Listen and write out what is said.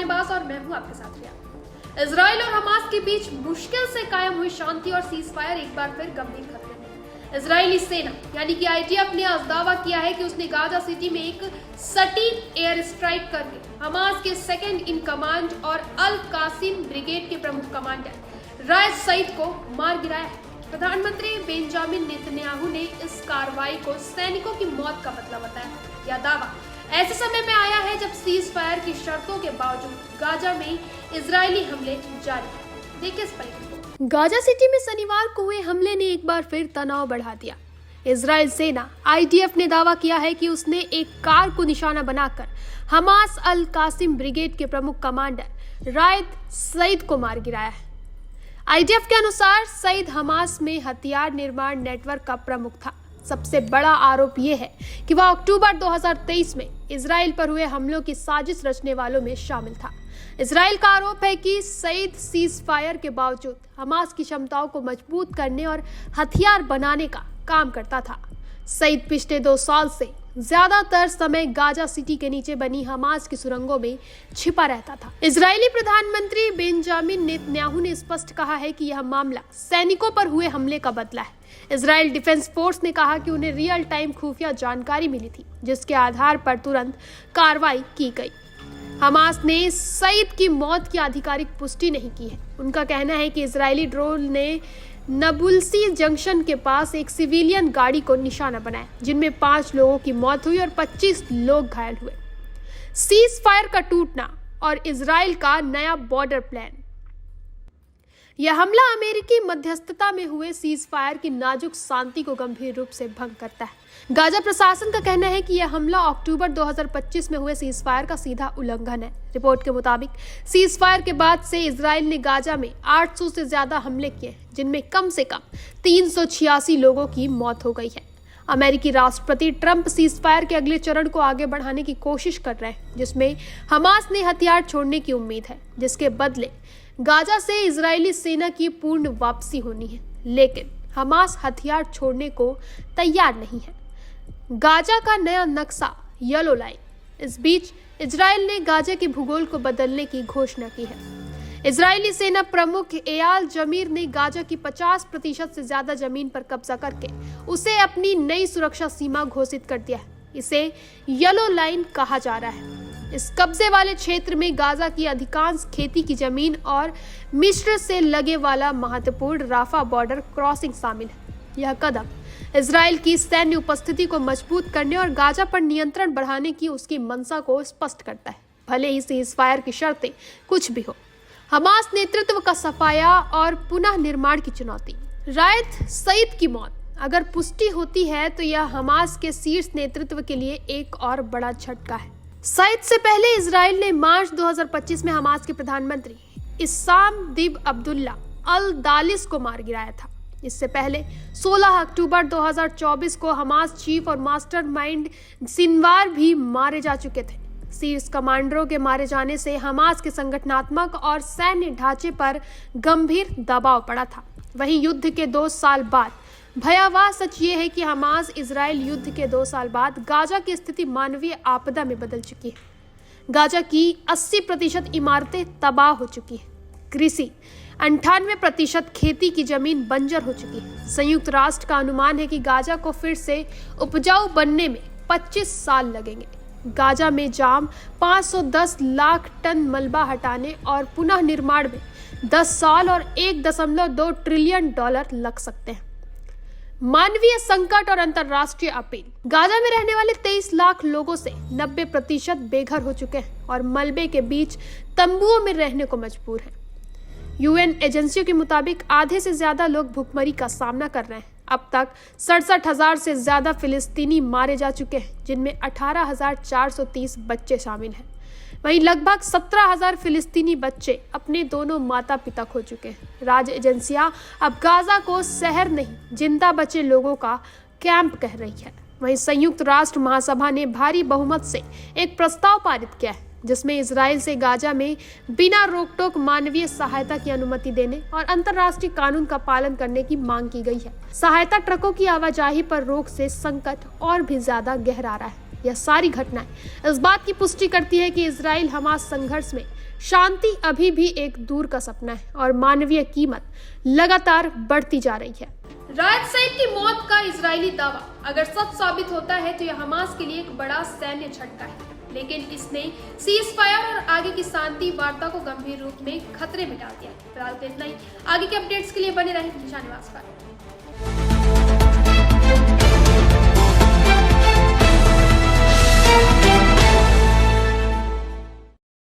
शाहनवाज और मैं हूं आपके साथ रिया। इजराइल और हमास के बीच मुश्किल से कायम हुई शांति और सीजफायर एक बार फिर गंभीर खतरे में। इजरायली सेना यानी कि IDF ने आज दावा किया है कि उसने गाजा सिटी में एक सटीक एयर स्ट्राइक करके हमास के सेकंड इन कमांड और अल कासिम ब्रिगेड के प्रमुख कमांडर रायद सईद को मार गिराया है। प्रधानमंत्री बेंजामिन नेतन्याहू ने इस कार्रवाई को सैनिकों की मौत का बदला बताया। यह दावा ऐसे समय में आया है जब सीज फायर की शर्तों के बावजूद गाजा में इजरायली हमले जारी हैं। देखिए इस परिणाम को। गाजा सिटी में शनिवार को हुए हमले ने एक बार फिर तनाव बढ़ा दिया। इजराइल सेना IDF ने दावा किया है कि उसने एक कार को निशाना बनाकर हमास अल कासिम ब्रिगेड के प्रमुख कमांडर रायद सईद को मार गिराया है। IDF के अनुसार सईद हमास में हथियार निर्माण नेटवर्क का प्रमुख था। सबसे बड़ा आरोप यह है कि वह अक्टूबर 2023 में इजराइल पर हुए हमलों की साजिश रचने वालों में शामिल था। इजराइल का आरोप है कि सईद सीज फायर के बावजूद हमास की क्षमताओं को मजबूत करने और हथियार बनाने का काम करता था। सईद पिछले 2 साल से ज्यादातर समय गाजा सिटी के नीचे बनी हमास की सुरंगों में छिपा रहता था। इजरायली प्रधानमंत्री बेंजामिन नेतन्याहू ने स्पष्ट कहा है कि यह मामला सैनिकों पर हुए हमले का बदला है। इजराइल डिफेंस फोर्स ने कहा कि उन्हें रियल टाइम खुफिया जानकारी मिली थी, जिसके आधार पर तुरंत कार्रवाई की गई। हमास ने सईद की मौत की आधिकारिक पुष्टि नहीं की है। उनका कहना है कि इजरायली ड्रोन ने नबुल्सी जंक्शन के पास एक सिविलियन गाड़ी को निशाना बनाया, जिनमें 5 लोगों की मौत हुई और 25 लोग घायल हुए। सीज फायर का टूटना और इजराइल का नया बॉर्डर प्लान। यह हमला अमेरिकी मध्यस्थता में हुए सीज फायर की नाजुक शांति को गंभीर रूप से भंग करता है। गाजा प्रशासन का कहना है कि यह हमला अक्टूबर 2025 में हुए सीज फायर का सीधा उल्लंघन है। रिपोर्ट के मुताबिक सीज फायर के बाद से इजराइल ने गाजा में 800 से ज्यादा हमले किए, जिनमें कम से कम 386 लोगों की मौत हो गई है। अमेरिकी राष्ट्रपति ट्रंप सीज फायर के अगले चरण को आगे बढ़ाने की कोशिश कर रहे हैं, जिसमें हमास ने हथियार छोड़ने की उम्मीद है, जिसके बदले गाजा से इजरायली सेना की पूर्ण वापसी होनी है। लेकिन हमास हथियार छोड़ने को तैयार नहीं है। गाजा का नया नक्शा येलो लाइन। इस बीच इजराइल ने गाजा के भूगोल को बदलने की घोषणा की है। इजरायली सेना प्रमुख एयाल जमीर ने गाजा की 50% से ज्यादा जमीन पर कब्जा करके उसे अपनी नई सुरक्षा सीमा घोषित कर दिया है। इसे येलो लाइन कहा जा रहा है। इस कब्जे वाले क्षेत्र में गाजा की अधिकांश खेती की जमीन और मिस्र से लगे वाला महत्वपूर्ण राफा बॉर्डर क्रॉसिंग शामिल है। यह कदम इजराइल की सैन्य उपस्थिति को मजबूत करने और गाजा पर नियंत्रण बढ़ाने की उसकी मंशा को स्पष्ट करता है, भले ही सीज फायर की शर्तें कुछ भी हो। हमास नेतृत्व का सफाया और पुनः निर्माण की चुनौती। रायद सईद की मौत अगर पुष्टि होती है तो यह हमास के शीर्ष नेतृत्व के लिए एक और बड़ा झटका है। सईद से पहले इजराइल ने मार्च 2025 में हमास के प्रधानमंत्री इस्साम दिब अब्दुल्ला अल दालिस को मार गिराया था। इससे पहले 16 अक्टूबर 2024 को हमास चीफ और मास्टरमाइंड सिनवार भी मारे जा चुके थे। शीर्ष कमांडरों के मारे जाने से हमास के संगठनात्मक और सैन्य ढांचे पर गंभीर दबाव पड़ा था। वहीं युद्ध के 2 साल बाद भयावह सच ये है कि हमास इजराइल युद्ध के 2 साल बाद गाजा की स्थिति मानवीय आपदा में बदल चुकी है। गाजा की 80% इमारतें तबाह हो चुकी है। कृषि 98% खेती की जमीन बंजर हो चुकी है। संयुक्त राष्ट्र का अनुमान है कि गाजा को फिर से उपजाऊ बनने में 25 साल लगेंगे। गाजा में जाम 510 लाख टन मलबा हटाने और पुनः निर्माण में 10 साल और $1.2 ट्रिलियन लग सकते हैं। मानवीय संकट और अंतर्राष्ट्रीय अपील। गाजा में रहने वाले 23 लाख लोगों से 90% बेघर हो चुके हैं और मलबे के बीच तंबुओं में रहने को मजबूर हैं। UN एजेंसियों के मुताबिक आधे से ज्यादा लोग भूखमरी का सामना कर रहे हैं। अब तक 67,000 से ज्यादा फिलिस्तीनी मारे जा चुके हैं, जिनमें 18,430 बच्चे शामिल हैं। वहीं लगभग 17,000 फिलिस्तीनी बच्चे अपने दोनों माता पिता खो चुके हैं। राज्य एजेंसियां अब गाजा को शहर नहीं, जिंदा बचे लोगों का कैंप कह रही है। वहीं संयुक्त राष्ट्र महासभा ने भारी बहुमत से एक प्रस्ताव पारित किया है, जिसमें इजराइल से गाजा में बिना रोक-टोक मानवीय सहायता की अनुमति देने और अंतर्राष्ट्रीय कानून का पालन करने की मांग की गई है। सहायता ट्रकों की आवाजाही पर रोक से संकट और भी ज्यादा गहरा रहा है। यह सारी घटनाएं इस बात की पुष्टि करती है कि इजराइल हमास संघर्ष में शांति अभी भी एक दूर का सपना है और मानवीय कीमत लगातार बढ़ती जा रही है। रायत सईद की मौत का इजरायली दावा अगर सच साबित होता है तो यह हमास के लिए एक बड़ा सैन्य झटका है, लेकिन इसने सीज फायर और आगे की शांति वार्ता को गंभीर रूप में खतरे में डाल दिया। फिलहाल तो इतना ही। आगे के अपडेट्स के लिए बने रहें निशान निवास पर।